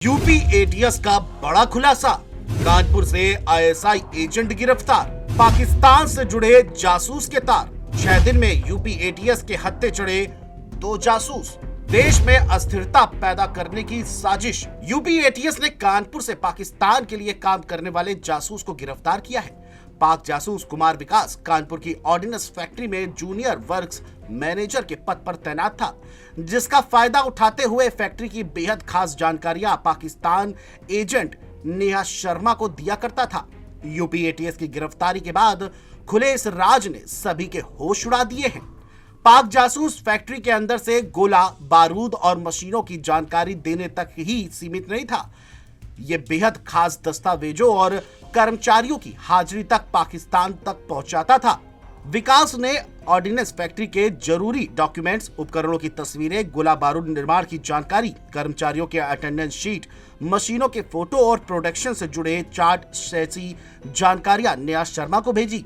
UP ATS का बड़ा खुलासा। कानपुर से आईएसआई एजेंट गिरफ्तार। पाकिस्तान से जुड़े जासूस के तार। 6 दिन में यूपी एटीएस के हत्थे चढ़े 2 जासूस। देश में अस्थिरता पैदा करने की साजिश। यूपी एटीएस ने कानपुर से पाकिस्तान के लिए काम करने वाले जासूस को गिरफ्तार किया है। पाक जासूस कुमार विकास कानपुर की ऑर्डिनेंस फैक्ट्री में जूनियर वर्क्स मैनेजर के पद पर तैनात था, जिसका फायदा उठाते हुए फैक्ट्री की बेहद खास जानकारियां पाकिस्तान एजेंट नेहा शर्मा को दिया करता था। यूपी एटीएस की गिरफ्तारी के बाद खुले इस राज ने सभी के होश उड़ा दिए हैं। पाक जासूस फैक्ट्री के अंदर से गोला, बारूद और मशीनों की जानकारी देने तक ही सीमित नहीं था। ये बेहद खास दस्तावेजों और कर्मचारियों की हाजिरी तक पाकिस्तान तक पहुंचाता था। विकास ने ऑर्डिनेंस फैक्ट्री के जरूरी डॉक्यूमेंट्स, उपकरणों की तस्वीरें, गोला बारूद निर्माण की जानकारी, कर्मचारियों के अटेंडेंस शीट, मशीनों के फोटो और प्रोडक्शन से जुड़े चार्ट जैसी जानकारियां नेहा शर्मा को भेजी।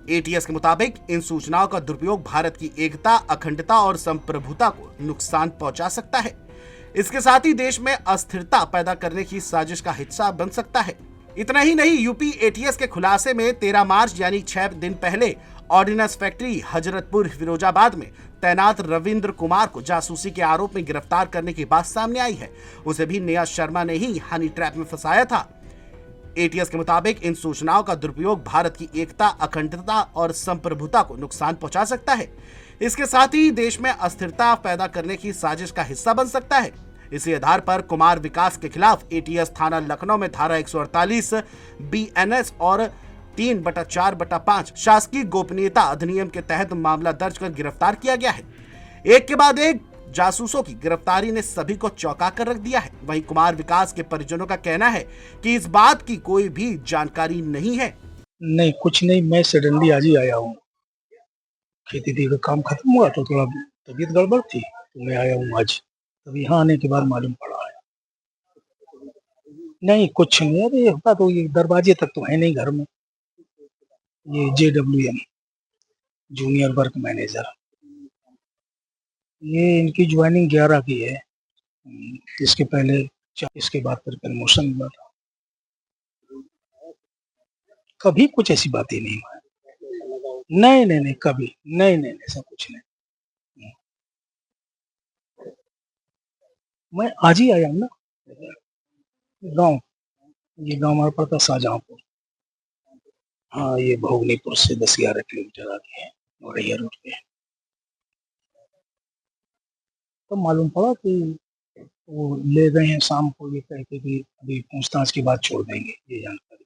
एटीएस के मुताबिक इन सूचनाओं का दुरुपयोग भारत की एकता, अखंडता और संप्रभुता को नुकसान पहुंचा सकता है। इसके साथ ही देश में अस्थिरता पैदा करने की साजिश का हिस्सा बन सकता है। इतना ही नहीं, यूपी एटीएस के खुलासे में 13 मार्च यानी 6 दिन पहले ऑर्डिनेंस फैक्ट्री हजरतपुर फिरोजाबाद में तैनात रविंद्र कुमार को जासूसी के आरोप में गिरफ्तार करने की बात सामने आई है। उसे भी नेहा शर्मा ने ही हनी ट्रैप में फंसाया था। एटीएस के मुताबिक इन सूचनाओं का दुरुपयोग भारत की एकता, अखंडता और संप्रभुता को नुकसान पहुंचा सकता है। इसके साथ ही देश में अस्थिरता पैदा करने की साजिश का हिस्सा बन सकता है। इसी आधार पर कुमार विकास के खिलाफ एटीएस थाना लखनऊ में धारा 148 बीएनएस और 3/4/5 शासकीय गोपनीयता अधिनियम के तहत मामला दर्ज कर गिरफ्तार किया गया है। एक के बाद एक जासूसों की गिरफ्तारी ने सभी को चौंका कर रख दिया है। वहीं कुमार विकास के परिजनों का कहना है कि इस बात की कोई भी जानकारी नहीं है। नहीं, कुछ नहीं, मैं सडनली आज ही आया हूँ। खेती का काम खत्म हुआ तो थोड़ा तबीयत गड़बड़ थी तो मैं आया हूँ आज। तब यहाँ आने के बाद मालूम पड़ा है। नहीं, कुछ नहीं। अरे होता तो ये दरवाजे तक तो है नहीं घर में। ये JWM जूनियर वर्क मैनेजर, ये इनकी ज्वाइनिंग 11 की है। इसके पहले इसके बाद फिर प्रमोशन हुआ था। कभी कुछ ऐसी बातें नहीं हुआ। नहीं, कभी नहीं, ऐसा कुछ नहीं। मैं आज ही आया हूँ ना। गांव, ये गांव हमारा पड़ता शाहजहांपुर। हाँ, ये भोगनीपुर से 10-11 किलोमीटर आगे है, औरैया रोड पे। तो मालूम पड़ा कि वो ले गए हैं शाम को, ये कह के कि अभी पूछताछ के बाद छोड़ देंगे। ये जानकारी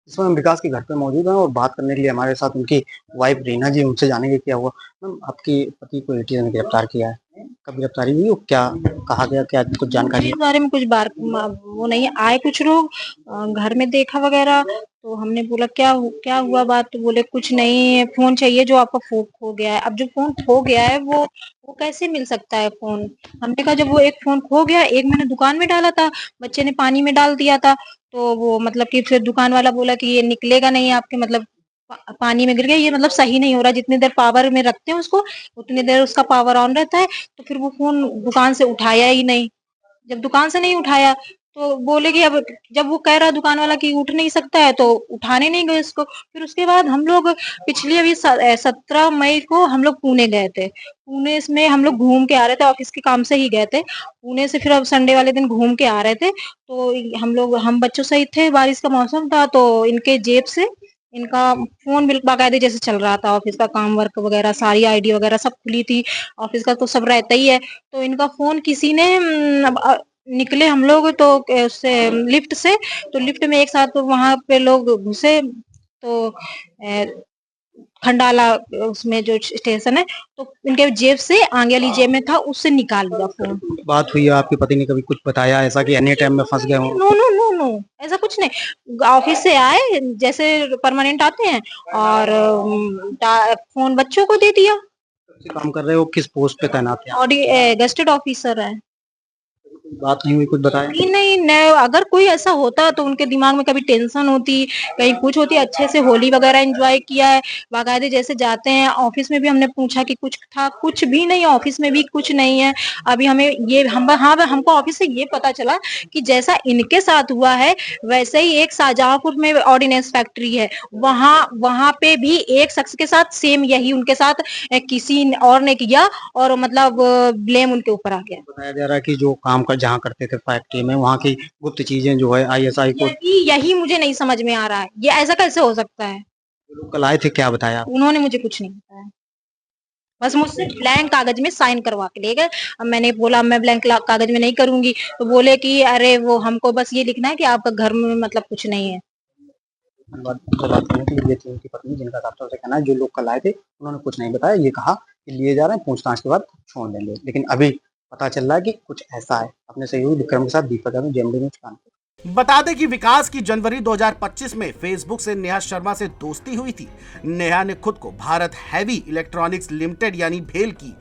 इस समय हम विकास के घर पे मौजूद हैं और बात करने के लिए हमारे साथ उनकी वाइफ रीना जी, उनसे जानेंगे क्या हुआ। मैम, आपके पति को एटीएस ने गिरफ्तार किया है, कब गिरफ्तारी हुई और क्या कहा गया, क्या कुछ जानकारी इस बारे में कुछ बार वो नहीं आए कुछ लोग घर में देखा वगैरह, तो हमने बोला क्या हुआ बात, तो बोले कुछ नहीं, फोन चाहिए जो आपका फोन खो गया है। अब जो फोन खो गया है वो कैसे मिल सकता है फोन। हमने कहा जब वो एक फोन खो गया, एक मैंने दुकान में डाला था, बच्चे ने पानी में डाल दिया था, तो वो मतलब कि फिर दुकान वाला बोला कि ये निकलेगा नहीं आपके, मतलब पानी में गिर गया, ये मतलब सही नहीं हो रहा। जितनी देर पावर में रखते हैं उसको उतनी देर उसका पावर ऑन रहता है। तो फिर वो फोन दुकान से उठाया ही नहीं। जब दुकान से नहीं उठाया तो बोले कि अब जब वो कह रहा दुकान वाला कि उठ नहीं सकता है, तो उठाने नहीं गए उसको। फिर उसके बाद हम लोग पिछली अभी 17 मई को हम लोग पुणे गए थे। पुणे में हम लोग घूम के आ रहे थे, ऑफिस के काम से ही गए थे पुणे से। फिर अब संडे वाले दिन घूम के आ रहे थे, तो हम बच्चों सहित थे, बारिश का मौसम था, तो इनके जेब से इनका फोन बिल्कुल बाकायदे जैसे चल रहा था। ऑफिस का काम वर्क वगैरह, सारी आईडी वगैरह सब खुली थी, ऑफिस का तो सब रहता ही है। तो इनका फोन किसी ने निकले हम लोग तो उससे लिफ्ट से, तो लिफ्ट में एक साथ वहां पे लोग घुसे, तो खंडाला उसमें जो स्टेशन है, तो इनके जेब से आगे वाली जेब में था, उससे निकाल लिया फोन। बात हुई है, आपके पति ने कभी कुछ बताया ऐसा कि अन्य टाइम में फंस गए हो? नो, ऐसा कुछ नहीं। ऑफिस से आए जैसे परमानेंट आते हैं और फोन बच्चों को दे दिया। काम कर रहे हो, किस पोस्ट पे तैनात है? और गेस्टेड ऑफिसर है। बात नहीं हुई, कुछ बताया नहीं, नहीं न, अगर कोई ऐसा होता तो उनके दिमाग में कभी टेंशन होती, कहीं कुछ होती। अच्छे से होली वगैरह एंजॉय किया है, बाकायदे जैसे जाते हैं। ऑफिस में भी हमने पूछा कि कुछ था, कुछ भी नहीं, ऑफिस में भी कुछ नहीं है। अभी हमें ये हम हाँ हमको ऑफिस से ये पता चला कि जैसा इनके साथ हुआ है वैसे ही एक शाहजहांपुर में ऑर्डिनेंस फैक्ट्री है, वहां वहां पे भी एक शख्स के साथ सेम यही उनके साथ किसी और ने किया और मतलब ब्लेम उनके ऊपर आ गया। बताया जा रहा है कि जो काम कर जहाँ करते थे फैक्ट्री में, वहाँ की गुप्त चीजें जो है आईएसआई को यही मुझे नहीं समझ में आ रहा है, ये ऐसा कैसे हो सकता है। लोग कल आए थे, क्या बताया? उन्होंने मुझे कुछ नहीं बताया, बस मुझसे ब्लैंक कागज में साइन करवा के ले गए। अब मैंने बोला मैं ब्लैंक कागज में नहीं करूंगी, तो बोले कि अरे वो हमको बस ये लिखना है कि आपका घर में मतलब कुछ नहीं है। बात करें कि ये थी उनकी पत्नी, जिनका साफ तौर से कहना है जो लोग कल आए थे उन्होंने कुछ नहीं बताया, ये कहा कि लिए जा रहे हैं, पूछताछ के बाद छोड़ देंगे। लेकिन अभी पता चल रहा है कि कुछ ऐसा है। अपने सहयोगी विक्रम के साथ दीपक यादव, जेएमडी न्यूज़ कानपुर। बता दें कि विकास की जनवरी 2025 में फेसबुक से नेहा शर्मा से दोस्ती हुई थी। नेहा ने खुद को भारत हैवी इलेक्ट्रॉनिक्स लिमिटेड यानी भेल की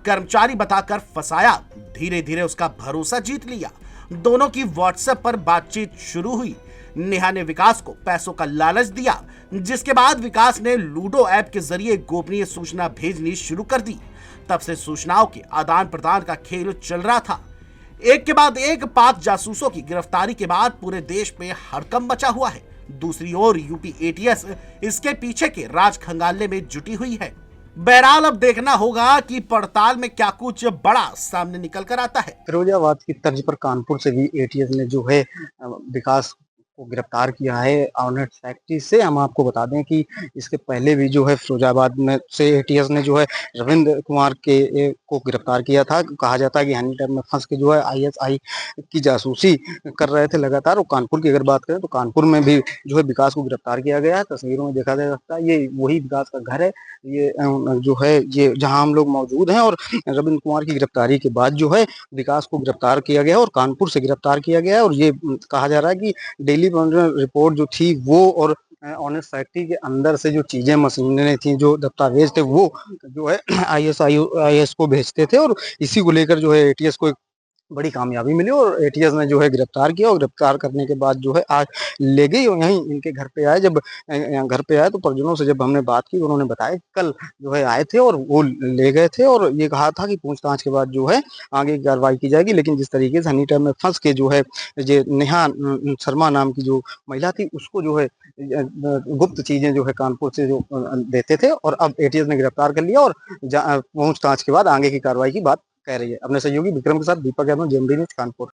कर्मचारी बताकर फंसाया। धीरे धीरे उसका भरोसा जीत लिया। दोनों की व्हाट्सएप पर बातचीत शुरू हुई। नेहा ने विकास को पैसों का लालच दिया, जिसके बाद विकास ने लूडो ऐप के जरिए गोपनीय सूचना भेजनी शुरू कर दी। तब से सूचनाओं के आदान प्रदान का खेल चल रहा था। एक के बाद एक पाक जासूसों की गिरफ्तारी के बाद पूरे देश में हड़कंप मचा हुआ है। दूसरी ओर यूपी एटीएस इसके पीछे के राज खंगालने में जुटी हुई है। बहरहाल अब देखना होगा कि पड़ताल में क्या कुछ बड़ा सामने निकल कर आता है। फिरोजाबाद की तर्ज पर कानपुर से भी एटीएस ने जो है विकास को गिरफ्तार किया है ऑर्डिनेंस फैक्ट्री से। हम आपको बता दें कि इसके पहले भी जो है फिरोजाबाद में से एटीएस ने जो है रविंद्र कुमार को गिरफ्तार किया था। कहा जाता है कि हनी ट्रैप में फंस के जो है आईएसआई की जासूसी कर रहे थे लगातार। और कानपुर की अगर बात करें तो कानपुर में भी जो है विकास को गिरफ्तार किया गया है। तस्वीरों में देखा जा सकता है ये वही विकास का घर है, ये जो है ये जहाँ हम लोग मौजूद हैं। और रविंद्र कुमार की गिरफ्तारी के बाद जो है विकास को गिरफ्तार किया गया और कानपुर से गिरफ्तार किया गया है। और ये कहा जा रहा है कि डेली रिपोर्ट जो थी वो और ऑनेस्ट फैक्ट्री के अंदर से जो चीजें मशीनें थी, जो दस्तावेज थे, वो जो है आईएस को भेजते थे। और इसी को लेकर जो है एटीएस को बड़ी कामयाबी मिली और एटीएस ने जो है गिरफ्तार किया। और गिरफ्तार करने के बाद जो है आज ले गई और यहीं इनके घर पे आए। जब घर पे आए तो परिजनों से जब हमने बात की, उन्होंने बताया कल जो है आए थे और वो ले गए थे और ये कहा था कि पूछताछ के बाद जो है आगे की कार्रवाई की जाएगी। लेकिन जिस तरीके से हनी ट्रैप में फंस के जो है ये नेहा शर्मा नाम की जो महिला थी उसको जो है गुप्त चीजें जो है कानपुर से जो देते थे, और अब एटीएस ने गिरफ्तार कर लिया और पूछताछ के बाद आगे की कार्रवाई की बात कह रही है। अपने सहयोगी विक्रम के साथ दीपक यादव, जेएमडी न्यूज़ कानपुर।